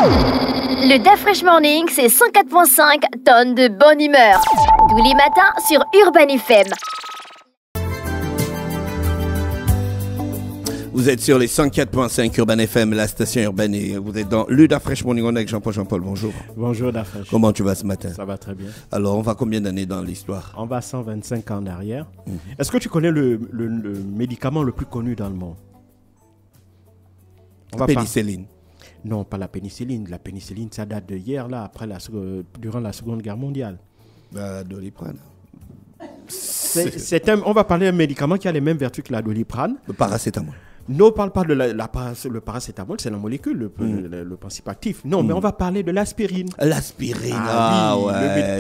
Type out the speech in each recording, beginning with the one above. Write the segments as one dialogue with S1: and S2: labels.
S1: Le Da Fresh Morning, c'est 104.5 tonnes de bonne humeur. Tous les matins sur Urban FM.
S2: Vous êtes sur les 104.5 Urban FM, la station urbaine, et vous êtes dans le Da Fresh Morning avec Jean-Paul. Bonjour.
S3: Bonjour Da Fresh.
S2: Comment tu vas ce matin?
S3: Ça va très bien.
S2: Alors, on va combien d'années dans l'histoire?
S3: On va 125 ans en arrière. Est-ce que tu connais le médicament le plus connu dans le monde?
S2: Pénicilline.
S3: Non, pas la pénicilline. La pénicilline, ça date de hier, là, durant la Seconde Guerre mondiale.
S2: Doliprane.
S3: On va parler d'un médicament qui a les mêmes vertus que la Doliprane.
S2: Le paracétamol.
S3: Ne parle pas de le paracétamol, c'est la molécule, le principe actif. Non, mais on va parler de l'aspirine.
S2: L'aspirine,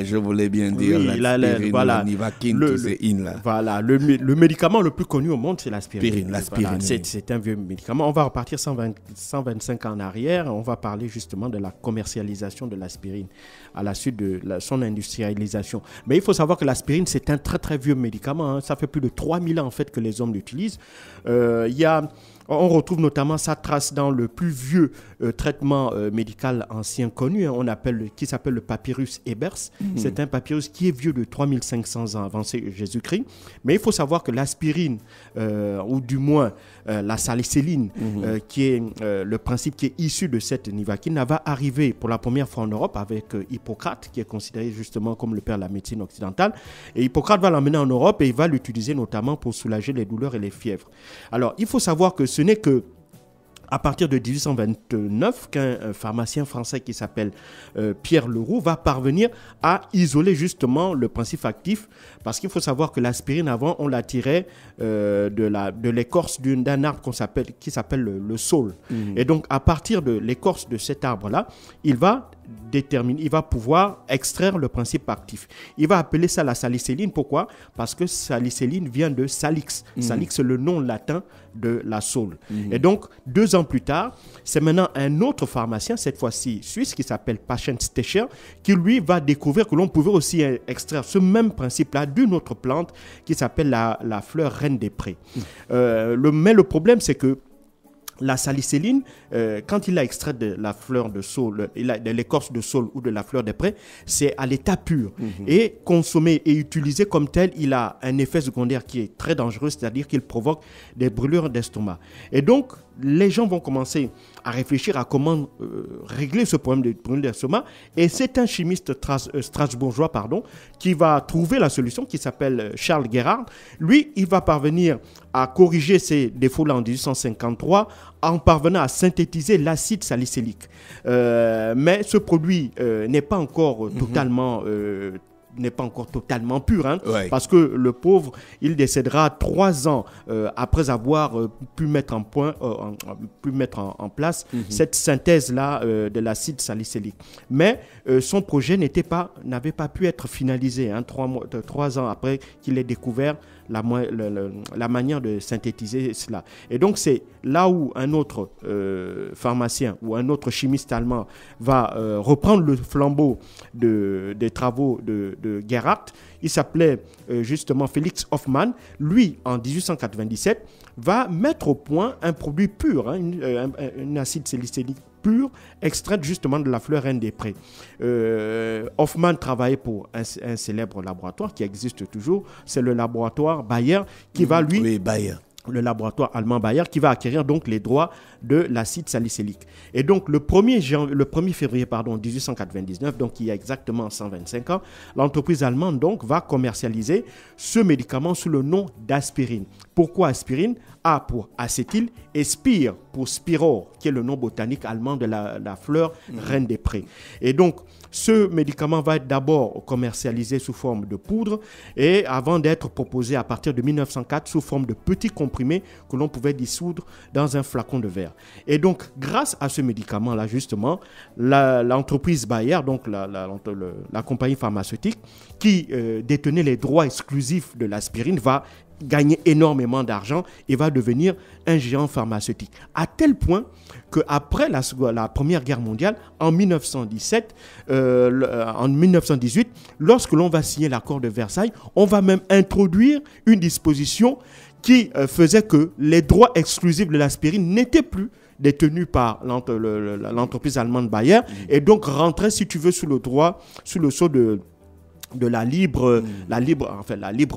S2: je voulais bien dire
S3: l'aspirine,
S2: voilà, la Nivaquine, tous ces in là.
S3: Voilà, le médicament le plus connu au monde, c'est l'aspirine.
S2: L'aspirine.
S3: Voilà, c'est un vieux médicament. On va repartir 125 ans en arrière. On va parler justement de la commercialisation de l'aspirine à la suite de son industrialisation. Mais il faut savoir que l'aspirine, c'est un très très vieux médicament. Hein. Ça fait plus de 3000 ans en fait que les hommes l'utilisent. On retrouve notamment sa trace dans le plus vieux traitement médical ancien connu, qui s'appelle le papyrus Ebers. C'est un papyrus qui est vieux de 3500 ans avant Jésus-Christ. Mais il faut savoir que l'aspirine, ou du moins la salicéline, qui est le principe qui est issu de cette nivaquine, va arriver pour la première fois en Europe avec Hippocrate, qui est considéré justement comme le père de la médecine occidentale. Et Hippocrate va l'emmener en Europe et il va l'utiliser notamment pour soulager les douleurs et les fièvres. Alors, il faut savoir que ce n'est que à partir de 1829 qu'un pharmacien français qui s'appelle Pierre Leroux va parvenir à isoler justement le principe actif, parce qu'il faut savoir que l'aspirine avant on la tirait de l'écorce d'un arbre qui s'appelle le saule. Et donc à partir de l'écorce de cet arbre-là, il va pouvoir extraire le principe actif. Il va appeler ça la salicéline. Pourquoi? Parce que salicéline vient de salix. Salix, c'est le nom latin de la saule. Et donc, 2 ans plus tard, c'est maintenant un autre pharmacien, cette fois-ci suisse, qui s'appelle Patience Stecher, qui lui va découvrir que l'on pouvait aussi extraire ce même principe-là d'une autre plante qui s'appelle la fleur reine des prés. Mais le problème, c'est que la salicéline, quand il l'a extrait de la fleur de saule, de l'écorce de saule ou de la fleur des prés, c'est à l'état pur. Et consommé et utilisé comme tel, il a un effet secondaire qui est très dangereux, c'est-à-dire qu'il provoque des brûlures d'estomac. Et donc, les gens vont commencer à réfléchir à comment régler ce problème de brûlure d'estomac. Et c'est un chimiste strasbourgeois qui va trouver la solution, qui s'appelle Charles Gerhardt. Lui, il va parvenir à corriger ces défauts-là en 1853 en parvenant à synthétiser l'acide salicylique. Mais ce produit n'est pas encore totalement pur, parce que le pauvre, il décédera 3 ans après avoir pu mettre en place cette synthèse-là de l'acide salicylique. Mais son projet n'avait pas pu être finalisé 3 ans après qu'il ait découvert la manière de synthétiser cela. Et donc, c'est là où un autre pharmacien ou un autre chimiste allemand va reprendre le flambeau des travaux de Gerhardt. Il s'appelait justement Félix Hoffmann. Lui, en 1897, va mettre au point un produit pur, une acide salicylique pure, extraite justement de la fleur reine des prés. Hoffmann travaillait pour un célèbre laboratoire qui existe toujours, c'est le laboratoire Bayer, qui va
S2: Bayer.
S3: Le laboratoire allemand Bayer, qui va acquérir donc les droits de l'acide salicylique. Et donc le 1er février 1899, donc il y a exactement 125 ans, l'entreprise allemande donc va commercialiser ce médicament sous le nom d'aspirine. Pourquoi aspirine? A pour acétyl et spire pour spiror, qui est le nom botanique allemand de la fleur reine des prés. Et donc, ce médicament va être d'abord commercialisé sous forme de poudre et avant d'être proposé à partir de 1904 sous forme de petits comprimés que l'on pouvait dissoudre dans un flacon de verre. Et donc, grâce à ce médicament-là, justement, l'entreprise Bayer, donc la compagnie pharmaceutique qui détenait les droits exclusifs de l'aspirine, va gagner énormément d'argent et va devenir un géant pharmaceutique. À tel point qu'après la Première Guerre mondiale, en 1917, en 1918, lorsque l'on va signer l'accord de Versailles, on va même introduire une disposition qui faisait que les droits exclusifs de l'aspirine n'étaient plus détenue par l'entreprise allemande Bayer, et donc rentrait, si tu veux, sous le sceau de la libre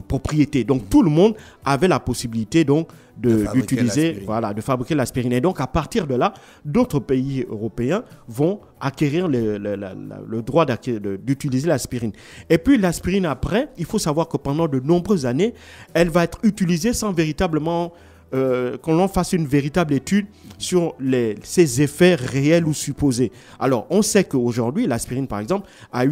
S3: propriété. Donc tout le monde avait la possibilité donc d'utiliser, de fabriquer l'aspirine. Et donc à partir de là, d'autres pays européens vont acquérir le droit d'utiliser l'aspirine. Et puis l'aspirine, après, il faut savoir que pendant de nombreuses années, elle va être utilisée sans véritablement qu'on en fasse une véritable étude sur ses effets réels ou supposés. Alors, on sait qu'aujourd'hui, l'aspirine, par exemple, a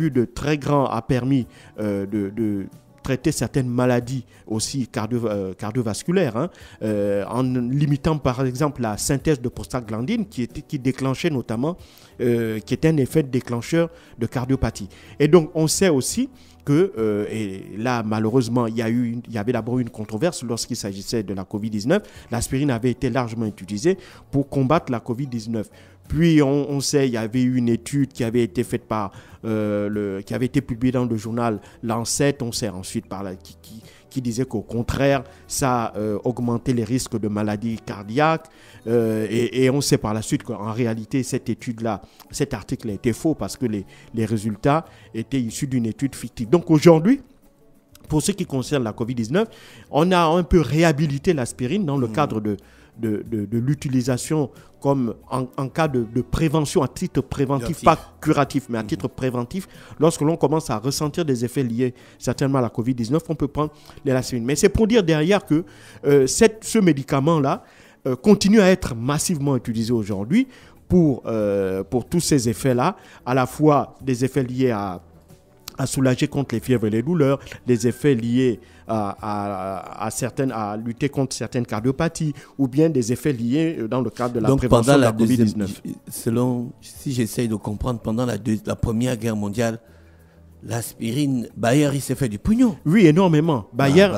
S3: permis de traiter certaines maladies aussi cardiovasculaires, en limitant par exemple la synthèse de prostaglandine qui déclenchait notamment, qui était un effet déclencheur de cardiopathie. Et donc, on sait aussi que, et là malheureusement il y avait d'abord une controverse lorsqu'il s'agissait de la Covid-19. L'aspirine avait été largement utilisée pour combattre la Covid-19. Puis on sait, il y avait eu une étude qui avait été faite qui avait été publiée dans le journal Lancet. On sait ensuite qui disait qu'au contraire, ça augmentait les risques de maladies cardiaques. Et on sait par la suite qu'en réalité, cet article a été faux parce que les résultats étaient issus d'une étude fictive. Donc aujourd'hui, pour ce qui concerne la Covid-19, on a un peu réhabilité l'aspirine dans le cadre de l'utilisation comme en cas de prévention, à titre préventif, pas curatif, mais à titre préventif. Lorsque l'on commence à ressentir des effets liés certainement à la Covid-19, on peut prendre l'aspirine. Mais c'est pour dire derrière que ce médicament-là continue à être massivement utilisé aujourd'hui pour tous ces effets-là, à la fois des effets liés à soulager contre les fièvres et les douleurs, des effets liés à lutter contre certaines cardiopathies, ou bien des effets liés dans le cadre de la prévention de la Covid-19.
S2: Si j'essaye de comprendre, pendant la Première Guerre mondiale, l'aspirine, Bayer, il s'est fait du pognon.
S3: Oui, énormément. Bayer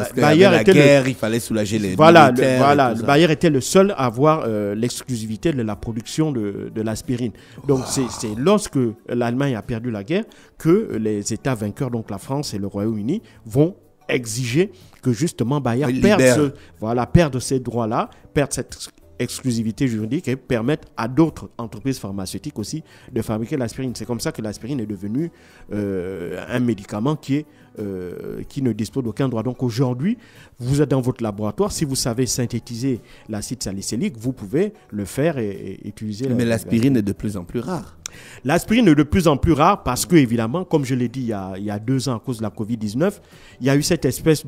S2: il fallait soulager les militaires.
S3: Bayer était le seul à avoir l'exclusivité de la production de l'aspirine. Donc, c'est lorsque l'Allemagne a perdu la guerre que les États vainqueurs, donc la France et le Royaume-Uni, vont exiger que justement Bayer perde ces droits-là, perde cette exclusivité juridique et permettre à d'autres entreprises pharmaceutiques aussi de fabriquer l'aspirine. C'est comme ça que l'aspirine est devenue un médicament qui ne dispose d'aucun droit. Donc aujourd'hui, vous êtes dans votre laboratoire, si vous savez synthétiser l'acide salicylique, vous pouvez le faire et utiliser.
S2: Mais l'aspirine est de plus en plus rare.
S3: L'aspirine est de plus en plus rare parce que, évidemment, comme je l'ai dit il y a 2 ans à cause de la Covid-19, il y a eu cette espèce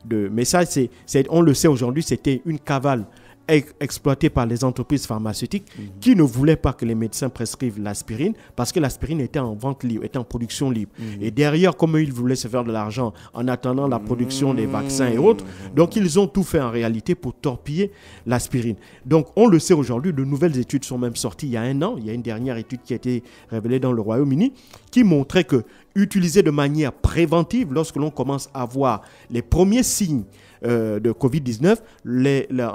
S3: mais ça, on le sait aujourd'hui, c'était une cavale exploité par les entreprises pharmaceutiques qui ne voulaient pas que les médecins prescrivent l'aspirine parce que l'aspirine était en vente libre, était en production libre. Et derrière, comme ils voulaient se faire de l'argent en attendant la production des vaccins et autres, donc ils ont tout fait en réalité pour torpiller l'aspirine. Donc on le sait aujourd'hui, de nouvelles études sont même sorties il y a 1 an. Il y a une dernière étude qui a été révélée dans le Royaume-Uni qui montrait que utilisé de manière préventive, lorsque l'on commence à voir les premiers signes de Covid-19,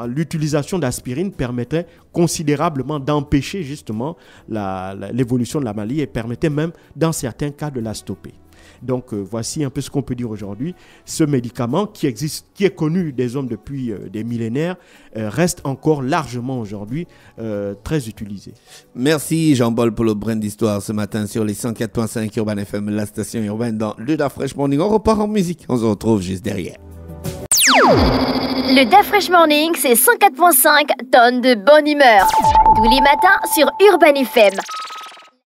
S3: l'utilisation d'aspirine permettait considérablement d'empêcher justement l'évolution de la maladie et permettait même, dans certains cas, de la stopper. Donc voici un peu ce qu'on peut dire aujourd'hui. Ce médicament qui est connu des hommes depuis des millénaires, reste encore largement aujourd'hui très utilisé.
S2: Merci Jean-Paul pour le brin d'histoire ce matin sur les 104.5 Urban FM, la station urbaine dans le Da Fresh Morning. On repart en musique, on se retrouve juste derrière.
S1: Le Da Fresh Morning, c'est 104.5 tonnes de bonne humeur. Tous les matins sur Urban FM.